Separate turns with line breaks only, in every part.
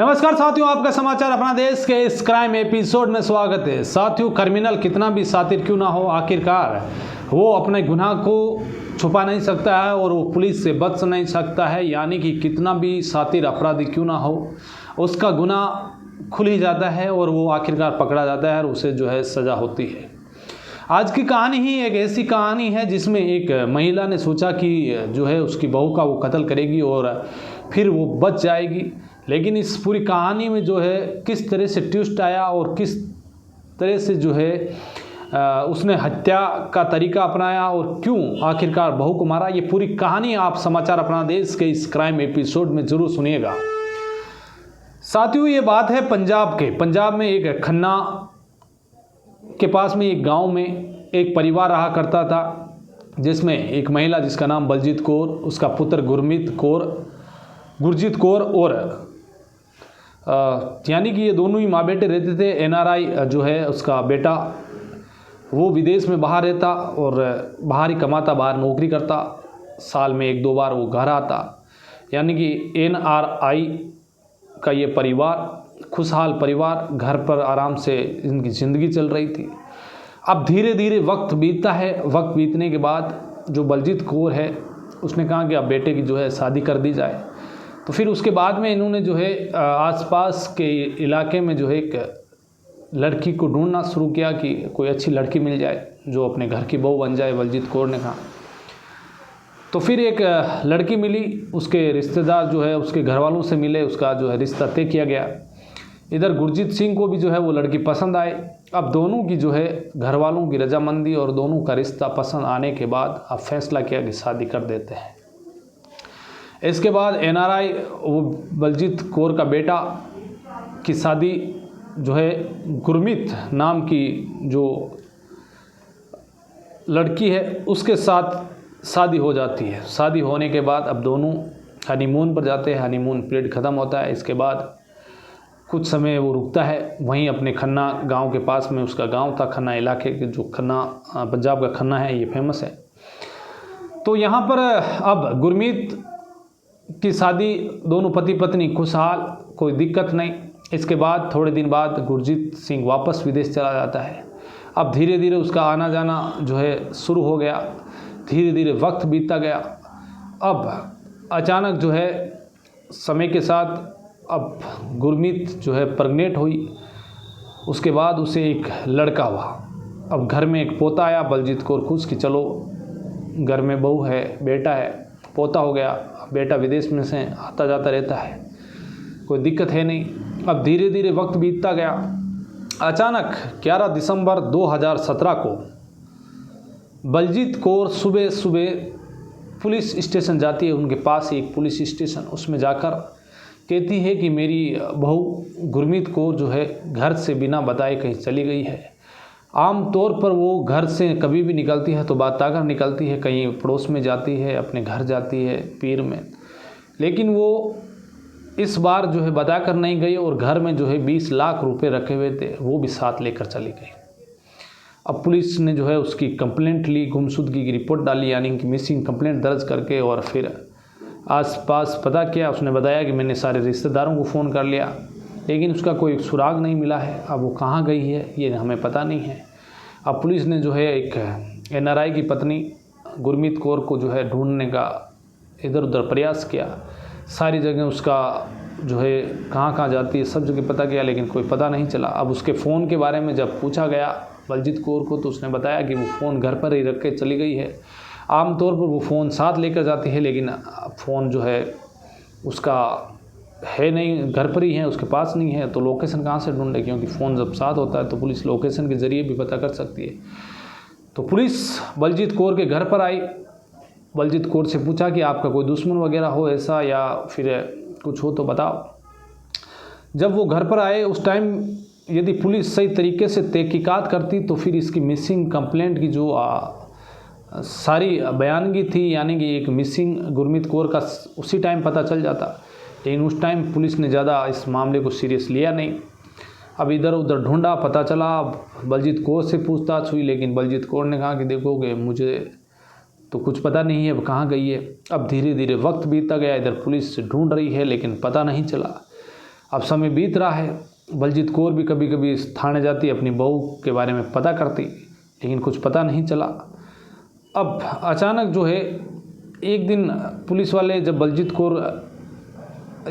नमस्कार साथियों, आपका समाचार अपना देश के इस क्राइम एपिसोड में स्वागत है। साथियों, क्रिमिनल कितना भी शातिर क्यों ना हो, आखिरकार वो अपने गुनाह को छुपा नहीं सकता है और वो पुलिस से बच नहीं सकता है। यानी कि कितना भी शातिर अपराधी क्यों ना हो, उसका गुनाह खुल ही जाता है और वो आखिरकार पकड़ा जाता है और उसे जो है सज़ा होती है। आज की कहानी ही एक ऐसी कहानी है जिसमें एक महिला ने सोचा कि जो है उसकी बहू का वो कत्ल करेगी और फिर वो बच जाएगी। लेकिन इस पूरी कहानी में जो है किस तरह से ट्विस्ट आया और किस तरह से जो है उसने हत्या का तरीका अपनाया और क्यों आखिरकार बहू को मारा, ये पूरी कहानी आप समाचार अपना देश के इस क्राइम एपिसोड में ज़रूर सुनिएगा। साथियों, ये बात है पंजाब में एक खन्ना के पास में एक गांव में एक परिवार रहा करता था, जिसमें एक महिला जिसका नाम बलजीत कौर, उसका पुत्र गुरजीत कौर और यानी कि ये दोनों ही माँ बेटे रहते थे। एनआरआई जो है उसका बेटा वो विदेश में बाहर रहता और बाहर ही कमाता, बाहर नौकरी करता, साल में एक दो बार वो घर आता। यानी कि एनआरआई का ये परिवार, खुशहाल परिवार, घर पर आराम से इनकी ज़िंदगी चल रही थी। अब धीरे धीरे वक्त बीतता है। वक्त बीतने के बाद जो बलजीत कौर है उसने कहा कि अब बेटे की जो है शादी कर दी जाए। तो फिर उसके बाद में इन्होंने जो है आसपास के इलाके में जो है एक लड़की को ढूंढना शुरू किया कि कोई अच्छी लड़की मिल जाए जो अपने घर की बहू बन जाए। बलजीत कौर ने कहा। तो फिर एक लड़की मिली, उसके रिश्तेदार जो है उसके घर वालों से मिले, उसका जो है रिश्ता तय किया गया। इधर गुरजीत सिंह को भी जो है वो लड़की पसंद आए। अब दोनों की जो है घर वालों की रजामंदी और दोनों का रिश्ता पसंद आने के बाद अब फैसला किया कि शादी कर देते हैं। इसके बाद एनआरआई वो बलजीत कौर का बेटा की शादी जो है गुरमीत नाम की जो लड़की है उसके साथ शादी हो जाती है। शादी होने के बाद अब दोनों हनीमून पर जाते हैं। हनीमून पीरियड ख़त्म होता है। इसके बाद कुछ समय वो रुकता है वहीं अपने खन्ना गांव के पास में। उसका गांव था खन्ना इलाके के, जो खन्ना पंजाब का खन्ना है, ये फेमस है। तो यहाँ पर अब गुरमीत की शादी, दोनों पति पत्नी खुशहाल, कोई दिक्कत नहीं। इसके बाद थोड़े दिन बाद गुरजीत सिंह वापस विदेश चला जाता है। अब धीरे धीरे उसका आना जाना जो है शुरू हो गया। धीरे धीरे वक्त बीतता गया। अब अचानक जो है समय के साथ अब गुरमीत जो है प्रेग्नेंट हुई। उसके बाद उसे एक लड़का हुआ। अब घर में एक पोता आया। बलजीत कौर खुश कि चलो घर में बहू है, बेटा है, पोता हो गया। बेटा विदेश में से आता जाता रहता है, कोई दिक्कत है नहीं। अब धीरे धीरे वक्त बीतता गया। अचानक 11 दिसंबर 2017 को बलजीत कौर सुबह सुबह पुलिस स्टेशन जाती है। उनके पास एक पुलिस स्टेशन, उसमें जाकर कहती है कि मेरी बहू गुरमीत कौर जो है घर से बिना बताए कहीं चली गई है। आम तौर पर वो घर से कभी भी निकलती है तो बताकर निकलती है, कहीं पड़ोस में जाती है, अपने घर जाती है पीर में। लेकिन वो इस बार जो है बताकर नहीं गई और घर में जो है 20 लाख रुपए रखे हुए थे वो भी साथ लेकर चली गई। अब पुलिस ने जो है उसकी कंप्लेंट ली, गुमशुदगी की रिपोर्ट डाली, यानी कि मिसिंग कंप्लेंट दर्ज करके, और फिर आसपास पता किया। उसने बताया कि मैंने सारे रिश्तेदारों को फ़ोन कर लिया, लेकिन उसका कोई सुराग नहीं मिला है। अब वो कहाँ गई है ये हमें पता नहीं है। अब पुलिस ने जो है एक एनआरआई की पत्नी गुरमीत कौर को जो है ढूंढने का इधर उधर प्रयास किया। सारी जगह उसका जो है कहाँ जाती है सब जगह पता किया, लेकिन कोई पता नहीं चला। अब उसके फ़ोन के बारे में जब पूछा गया बलजीत कौर को तो उसने बताया कि वो फ़ोन घर पर ही रख के चली गई है। आमतौर पर वो फ़ोन साथ लेकर जाती है, लेकिन फ़ोन जो है उसका है नहीं, घर पर ही है, उसके पास नहीं है। तो लोकेशन कहाँ से ढूंढे, क्योंकि फ़ोन जब साथ होता है तो पुलिस लोकेशन के ज़रिए भी पता कर सकती है। तो पुलिस बलजीत कौर के घर पर आई। बलजीत कौर से पूछा कि आपका कोई दुश्मन वगैरह हो ऐसा, या फिर कुछ हो तो बताओ। जब वो घर पर आए उस टाइम यदि पुलिस सही तरीके से तहकीकात करती तो फिर इसकी मिसिंग कंप्लेंट की जो सारी बयानगी थी, यानी कि एक मिसिंग गुरमीत कौर का उसी टाइम पता चल जाता। लेकिन उस टाइम पुलिस ने ज़्यादा इस मामले को सीरियस लिया नहीं। अब इधर उधर ढूंढा, पता चला। बलजीत कौर से पूछताछ हुई, लेकिन बलजीत कौर ने कहा कि देखोगे मुझे तो कुछ पता नहीं है अब कहाँ गई है। अब धीरे धीरे वक्त बीतता गया। इधर पुलिस ढूंढ रही है लेकिन पता नहीं चला। अब समय बीत रहा है, बलजीत कौर भी कभी कभी थाने जाती, अपनी बहू के बारे में पता करती, लेकिन कुछ पता नहीं चला। अब अचानक जो है एक दिन पुलिस वाले, जब बलजीत कौर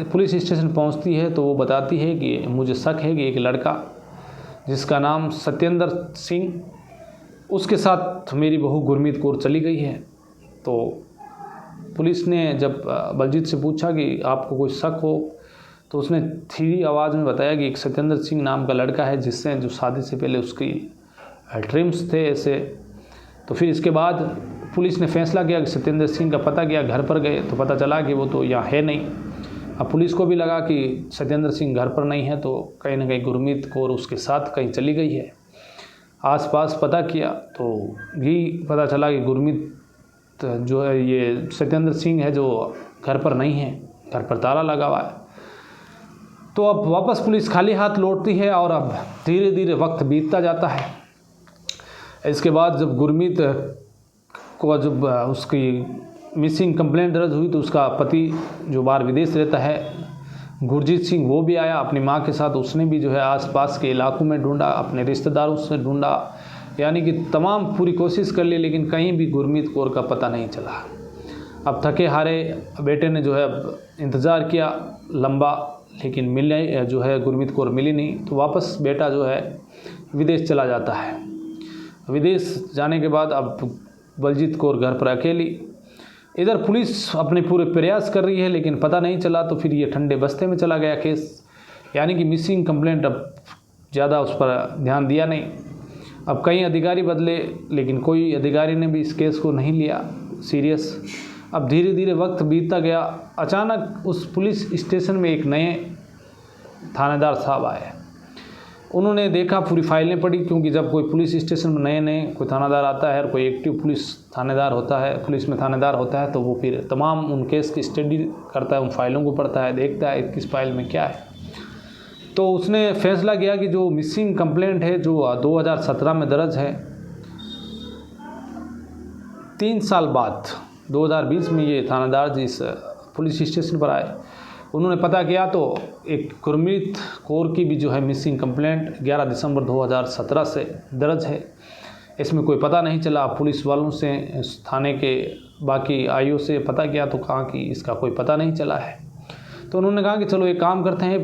पुलिस स्टेशन पहुंचती है तो वो बताती है कि मुझे शक है कि एक लड़का जिसका नाम सत्येंद्र सिंह, उसके साथ मेरी बहू गुरमीत कौर चली गई है। तो पुलिस ने जब बलजीत से पूछा कि आपको कोई शक हो, तो उसने धीमी आवाज़ में बताया कि एक सत्येंद्र सिंह नाम का लड़का है जिससे जो शादी से पहले उसकी ड्रीम्स थे ऐसे। तो फिर इसके बाद पुलिस ने फैसला किया कि सत्येंद्र सिंह का पता किया, घर पर गए तो पता चला कि वो तो यहाँ है नहीं। अब पुलिस को भी लगा कि सत्येंद्र सिंह घर पर नहीं है, तो कहीं ना कहीं गुरमीत कौर उसके साथ कहीं चली गई है। आसपास पता किया तो यही पता चला कि गुरमीत जो है ये सत्येंद्र सिंह है जो घर पर नहीं है, घर पर ताला लगा हुआ है। तो अब वापस पुलिस खाली हाथ लौटती है और अब धीरे धीरे वक्त बीतता जाता है। इसके बाद जब गुरमीत को जब उसकी मिसिंग कंप्लेंट दर्ज हुई तो उसका पति जो बाहर विदेश रहता है गुरजीत सिंह, वो भी आया अपनी माँ के साथ। उसने भी जो है आसपास के इलाकों में ढूंढा, अपने रिश्तेदारों से ढूंढा, यानी कि तमाम पूरी कोशिश कर ली, लेकिन कहीं भी गुरमीत कौर का पता नहीं चला। अब थके हारे बेटे ने जो है इंतज़ार किया लंबा, लेकिन मिलने जो है गुरमीत कौर मिली नहीं। तो वापस बेटा जो है विदेश चला जाता है। विदेश जाने के बाद अब बलजीत कौर घर पर अकेली। इधर पुलिस अपने पूरे प्रयास कर रही है, लेकिन पता नहीं चला। तो फिर ये ठंडे बस्ते में चला गया केस, यानी कि मिसिंग कंप्लेंट अब ज़्यादा उस पर ध्यान दिया नहीं। अब कई अधिकारी बदले, लेकिन कोई अधिकारी ने भी इस केस को नहीं लिया सीरियस। अब धीरे धीरे वक्त बीतता गया। अचानक उस पुलिस स्टेशन में एक नए थानेदार साहब आए। उन्होंने देखा, पूरी फाइलें पढ़ी, क्योंकि जब कोई पुलिस स्टेशन में नए नए कोई थानेदार आता है और कोई एक्टिव पुलिस थानेदार होता है, पुलिस में थानेदार होता है, तो वो फिर तमाम उन केस की स्टडी करता है, उन फाइलों को पढ़ता है, देखता है किस फाइल में क्या है। तो उसने फैसला किया कि जो मिसिंग कंप्लेंट है जो 2017 में दर्ज है, 3 साल बाद 2020 में ये थानेदार जिस पुलिस स्टेशन पर आए, उन्होंने पता किया तो एक गुरमीत कौर की भी जो है मिसिंग कंप्लेंट 11 दिसंबर 2017 से दर्ज है। इसमें कोई पता नहीं चला। पुलिस वालों से, थाने के बाकी आईओ से पता किया तो कहा कि इसका कोई पता नहीं चला है। तो उन्होंने कहा कि चलो एक काम करते हैं,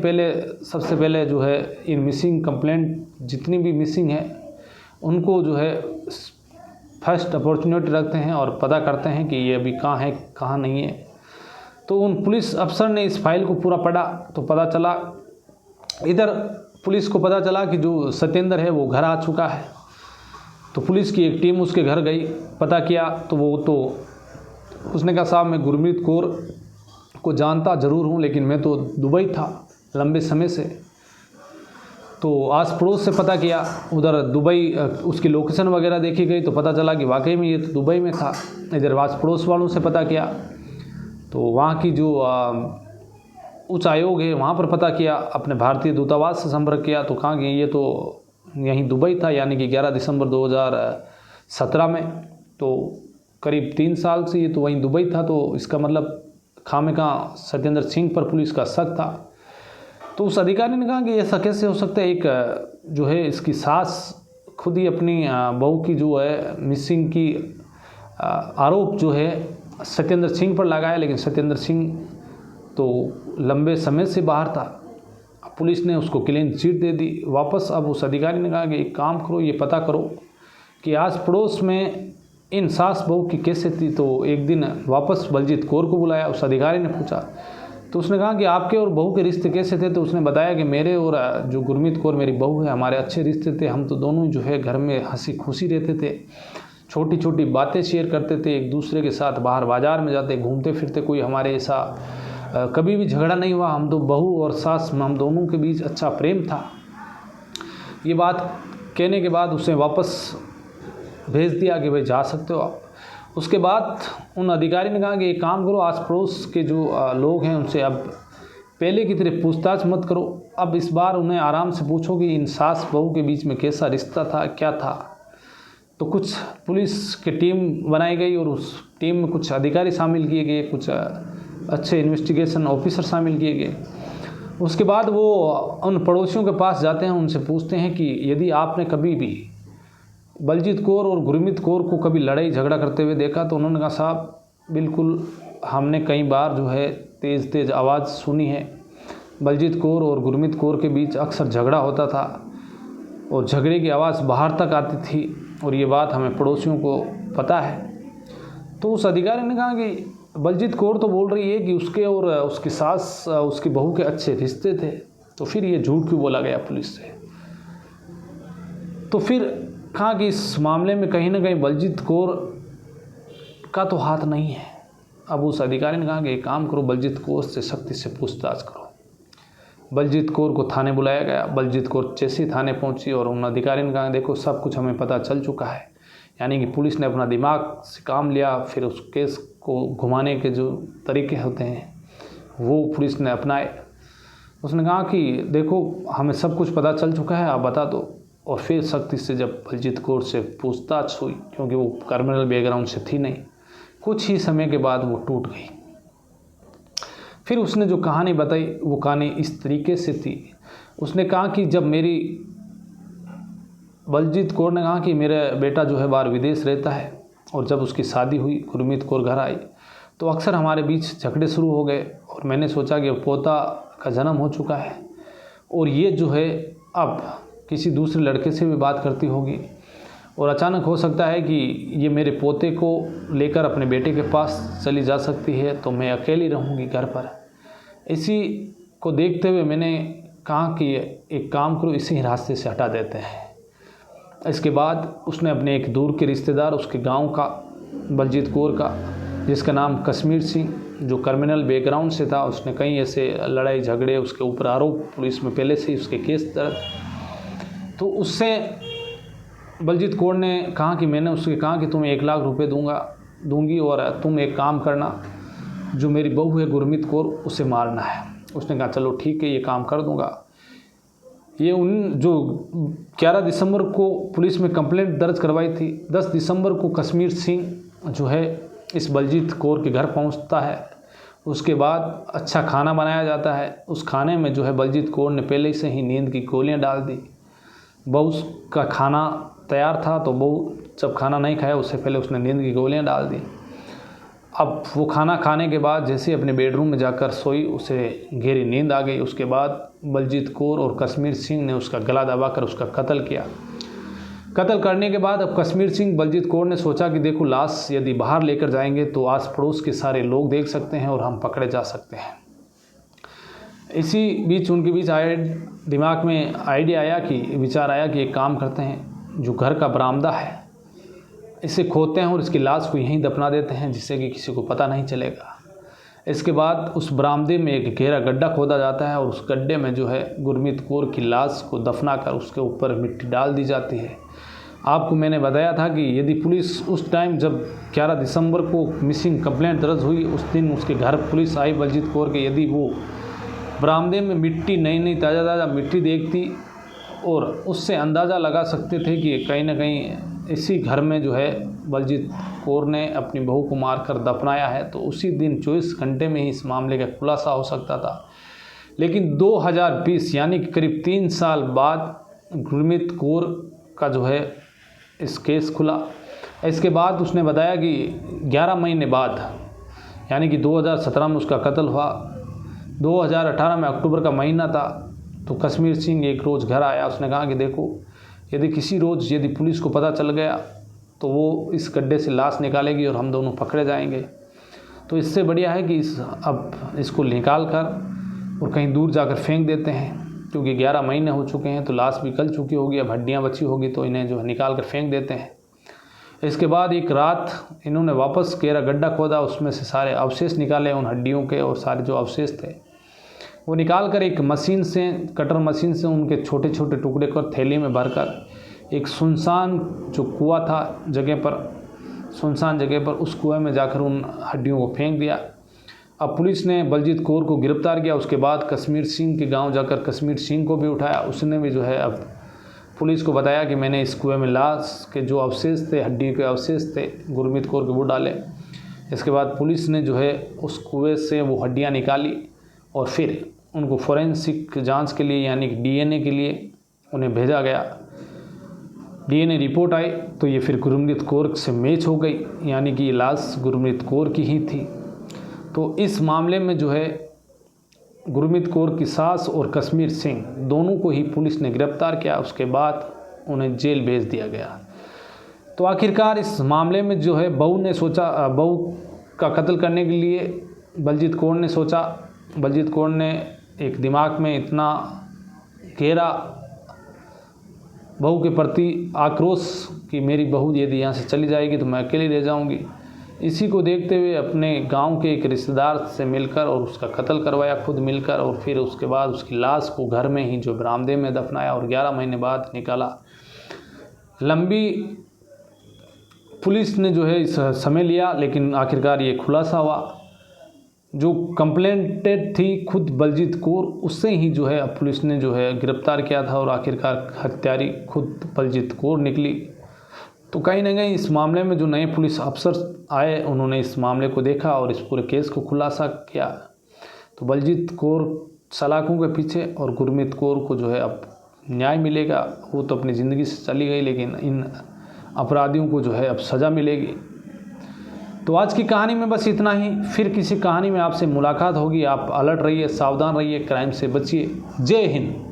सबसे पहले जो है इन मिसिंग कंप्लेंट जितनी भी मिसिंग है उनको जो है फर्स्ट अपॉर्चुनिटी रखते हैं और पता करते हैं कि ये अभी कहाँ है कहाँ नहीं है। तो उन पुलिस अफसर ने इस फाइल को पूरा पढ़ा तो पता चला, इधर पुलिस को पता चला कि जो सत्येंद्र है वो घर आ चुका है। तो पुलिस की एक टीम उसके घर गई, पता किया तो उसने कहा साहब मैं गुरमीत कौर को जानता ज़रूर हूँ, लेकिन मैं तो दुबई था लंबे समय से। तो आस पड़ोस से पता किया, उधर दुबई उसकी लोकेशन वगैरह देखी गई तो पता चला कि वाकई में ये तो दुबई में था। इधर आस पड़ोस वालों से पता किया तो वहाँ की जो उच्च आयोग है वहाँ पर पता किया, अपने भारतीय दूतावास से संपर्क किया तो कहा कि ये तो यहीं दुबई था, यानी कि 11 दिसंबर 2017 में। तो करीब 3 साल से ये तो वहीं दुबई था। तो इसका मतलब खामेखा सत्येंद्र सिंह पर पुलिस का शक था। तो उस अधिकारी ने कहा कि ऐसा कैसे हो सकता है, एक जो है इसकी सास खुद ही अपनी बहू की जो है मिसिंग की आरोप जो है सत्येंद्र सिंह पर लगाया, लेकिन सत्येंद्र सिंह तो लंबे समय से बाहर था। पुलिस ने उसको क्लीन चिट दे दी वापस। अब उस अधिकारी ने कहा कि एक काम करो, ये पता करो कि आस पड़ोस में इन सास बहू की कैसे थी। तो एक दिन वापस बलजीत कौर को बुलाया, उस अधिकारी ने पूछा तो उसने कहा कि आपके और बहू के रिश्ते कैसे थे। तो उसने बताया कि मेरे और जो गुरमीत कौर मेरी बहू है, हमारे अच्छे रिश्ते थे। हम तो दोनों जो है घर में हंसी खुशी रहते थे, छोटी छोटी बातें शेयर करते थे, एक दूसरे के साथ बाहर बाज़ार में जाते घूमते फिरते, कोई हमारे ऐसा कभी भी झगड़ा नहीं हुआ। हम तो बहू और सास, हम दोनों के बीच अच्छा प्रेम था। ये बात कहने के बाद उसे वापस भेज दिया कि भाई जा सकते हो आप। उसके बाद उन अधिकारी ने कहा कि एक काम करो, आस पड़ोस के जो लोग हैं उनसे अब पहले की तरह पूछताछ मत करो, अब इस बार उन्हें आराम से पूछो कि इन सास बहू के बीच में कैसा रिश्ता था, क्या था। तो कुछ पुलिस की टीम बनाई गई और उस टीम में कुछ अधिकारी शामिल किए गए, कुछ अच्छे इन्वेस्टिगेशन ऑफिसर शामिल किए गए। उसके बाद वो उन पड़ोसियों के पास जाते हैं, उनसे पूछते हैं कि यदि आपने कभी भी बलजीत कौर और गुरमीत कौर को कभी लड़ाई झगड़ा करते हुए देखा, तो उन्होंने कहा साहब बिल्कुल हमने कई बार जो है तेज़ तेज़ आवाज़ सुनी है। बलजीत कौर और गुरमीत कौर के बीच अक्सर झगड़ा होता था और झगड़े की आवाज़ बाहर तक आती थी और ये बात हमें पड़ोसियों को पता है। तो उस अधिकारी ने कहा कि बलजीत कौर तो बोल रही है कि उसके और उसकी सास उसकी बहू के अच्छे रिश्ते थे, तो फिर ये झूठ क्यों बोला गया पुलिस से। तो फिर कहा कि इस मामले में कहीं ना कहीं बलजीत कौर का तो हाथ नहीं है। अब उस अधिकारी ने कहा कि एक काम करो, बलजीत कौर से सख्ती से पूछताछ करो। बलजीत कौर को थाने बुलाया गया। बलजीत कौर जैसे ही थाने पहुंची और उन अधिकारी ने कहा देखो सब कुछ हमें पता चल चुका है, यानी कि पुलिस ने अपना दिमाग से काम लिया, फिर उस केस को घुमाने के जो तरीके होते हैं वो पुलिस ने अपनाए। उसने कहा कि देखो हमें सब कुछ पता चल चुका है, आप बता दो। और फिर सख्ती से जब बलजीत कौर से पूछताछ हुई, क्योंकि वो क्रिमिनल बैकग्राउंड से थी नहीं, कुछ ही समय के बाद वो टूट गई। फिर उसने जो कहानी बताई वो कहानी इस तरीके से थी। उसने कहा कि जब मेरी बलजीत कौर ने कहा कि मेरा बेटा जो है बाहर विदेश रहता है और जब उसकी शादी हुई, गुरमीत कौर घर आई, तो अक्सर हमारे बीच झगड़े शुरू हो गए और मैंने सोचा कि पोता का जन्म हो चुका है और ये जो है अब किसी दूसरे लड़के से भी बात करती होगी और अचानक हो सकता है कि ये मेरे पोते को लेकर अपने बेटे के पास चली जा सकती है, तो मैं अकेली रहूँगी घर पर। इसी को देखते हुए मैंने कहा कि एक काम करो, इसी रास्ते से हटा देते हैं। इसके बाद उसने अपने एक दूर के रिश्तेदार, उसके गांव का, बलजीत कौर का, जिसका नाम कश्मीर सिंह, जो क्रिमिनल बैकग्राउंड से था, उसने कई ऐसे लड़ाई झगड़े, उसके ऊपर आरोप पुलिस में पहले से ही उसके केस दर्ज, तो उससे बलजीत कौर ने कहा कि मैंने उससे कहा कि तुम्हें 1 लाख रुपए दूंगी और तुम एक काम करना, जो मेरी बहू है गुरमीत कौर, उसे मारना है। उसने कहा चलो ठीक है, ये काम कर दूंगा। ये उन जो 11 दिसंबर को पुलिस में कंप्लेंट दर्ज करवाई थी, 10 दिसंबर को कश्मीर सिंह जो है इस बलजीत कौर के घर पहुंचता है। उसके बाद अच्छा खाना बनाया जाता है। उस खाने में जो है बलजीत कौर ने पहले से ही नींद की गोलियां डाल दी। बहू का खाना तैयार था, तो बहू जब खाना नहीं खाया उससे पहले उसने नींद की गोलियां डाल दी। अब वो खाना खाने के बाद जैसे अपने बेडरूम में जाकर सोई, उसे गहरी नींद आ गई। उसके बाद बलजीत कौर और कश्मीर सिंह ने उसका गला दबाकर उसका कत्ल किया। कत्ल करने के बाद अब कश्मीर सिंह, बलजीत कौर ने सोचा कि देखो लाश यदि बाहर लेकर जाएंगे तो आस पड़ोस के सारे लोग देख सकते हैं और हम पकड़े जा सकते हैं। इसी बीच उनके बीच दिमाग में आइडिया आया कि विचार आया कि एक काम करते हैं, जो घर का बरामदा है इसे खोदते हैं और इसकी लाश को यहीं दफना देते हैं, जिससे कि किसी को पता नहीं चलेगा। इसके बाद उस बरामदे में एक गहरा गड्ढा खोदा जाता है और उस गड्ढे में जो है गुरमीत कौर की लाश को दफना कर उसके ऊपर मिट्टी डाल दी जाती है। आपको मैंने बताया था कि यदि पुलिस उस टाइम जब 11 दिसंबर को मिसिंग कंप्लेंट दर्ज हुई, उस दिन उसके घर पुलिस आई बलजीत कौर के, यदि वो बरामदे में मिट्टी नई ताज़ा मिट्टी देखती और उससे अंदाज़ा लगा सकते थे कि कहीं ना कहीं इसी घर में जो है बलजीत कौर ने अपनी बहू को मारकर दफनाया है, तो उसी दिन 24 घंटे में ही इस मामले का खुलासा हो सकता था। लेकिन 2020 यानी कि करीब 3 साल बाद गुरमीत कौर का जो है इस केस खुला। इसके बाद उसने बताया कि 11 महीने बाद यानी कि 2017 में उसका कत्ल हुआ। 2018 में अक्टूबर का महीना था, तो कश्मीर सिंह एक रोज़ घर आया। उसने कहा कि देखो यदि किसी रोज़ यदि पुलिस को पता चल गया तो वो इस गड्ढे से लाश निकालेगी और हम दोनों पकड़े जाएंगे। तो इससे बढ़िया है कि अब इसको निकाल कर और कहीं दूर जाकर फेंक देते हैं, क्योंकि 11 महीने हो चुके हैं तो लाश भी गल चुकी होगी, अब हड्डियाँ बची होगी, तो इन्हें जो है निकाल कर फेंक देते हैं। इसके बाद एक रात इन्होंने वापस गहरा गड्ढा खोदा, उसमें से सारे अवशेष निकाले उन हड्डियों के, और सारे जो अवशेष थे वो निकाल कर एक मशीन से, कटर मशीन से उनके छोटे छोटे टुकड़े कर थैली में भरकर एक सुनसान जो कुआं था जगह पर, सुनसान जगह पर उस कुएं में जाकर उन हड्डियों को फेंक दिया। अब पुलिस ने बलजीत कौर को गिरफ्तार किया। उसके बाद कश्मीर सिंह के गांव जाकर कश्मीर सिंह को भी उठाया। उसने भी जो है अब पुलिस को बताया कि मैंने इस कुएं में लाश के जो अवशेष थे, हड्डी के अवशेष थे गुरमीत कौर के, वो डाले। इसके बाद पुलिस ने जो है उस कुएं से वो हड्डियाँ निकाली और फिर उनको फोरेंसिक जांच के लिए यानी कि डीएनए के लिए उन्हें भेजा गया। डीएनए रिपोर्ट आई तो ये फिर गुरमीत कौर से मैच हो गई, यानी कि ये लाश गुरमीत कौर की ही थी। तो इस मामले में जो है गुरमीत कौर की सास और कश्मीर सिंह दोनों को ही पुलिस ने गिरफ्तार किया। उसके बाद उन्हें जेल भेज दिया गया। तो आखिरकार इस मामले में जो है बहू का कत्ल करने के लिए बलजीत कौर ने सोचा। बलजीत कौर ने एक दिमाग में इतना गहरा बहू के प्रति आक्रोश कि मेरी बहू यदि यहाँ से चली जाएगी तो मैं अकेली रह जाऊँगी, इसी को देखते हुए अपने गांव के एक रिश्तेदार से मिलकर और उसका कत्ल करवाया खुद मिलकर, और फिर उसके बाद उसकी लाश को घर में ही जो बरामदे में दफनाया और 11 महीने बाद निकाला। लंबी पुलिस ने जो है इस समय लिया, लेकिन आखिरकार ये खुलासा हुआ। जो कंप्लेंटेड थी खुद बलजीत कौर, उससे ही जो है पुलिस ने जो है गिरफ्तार किया था और आखिरकार हत्यारी खुद बलजीत कौर निकली। तो कहीं ना कहीं इस मामले में जो नए पुलिस अफसर आए उन्होंने इस मामले को देखा और इस पूरे केस को खुलासा किया। तो बलजीत कौर सलाखों के पीछे और गुरमीत कौर को जो है अब न्याय मिलेगा। वो तो अपनी ज़िंदगी से चली गई, लेकिन इन अपराधियों को जो है अब सज़ा मिलेगी। तो आज की कहानी में बस इतना ही। फिर किसी कहानी में आपसे मुलाकात होगी। आप अलर्ट रहिए, सावधान रहिए, क्राइम से बचिए। जय हिंद।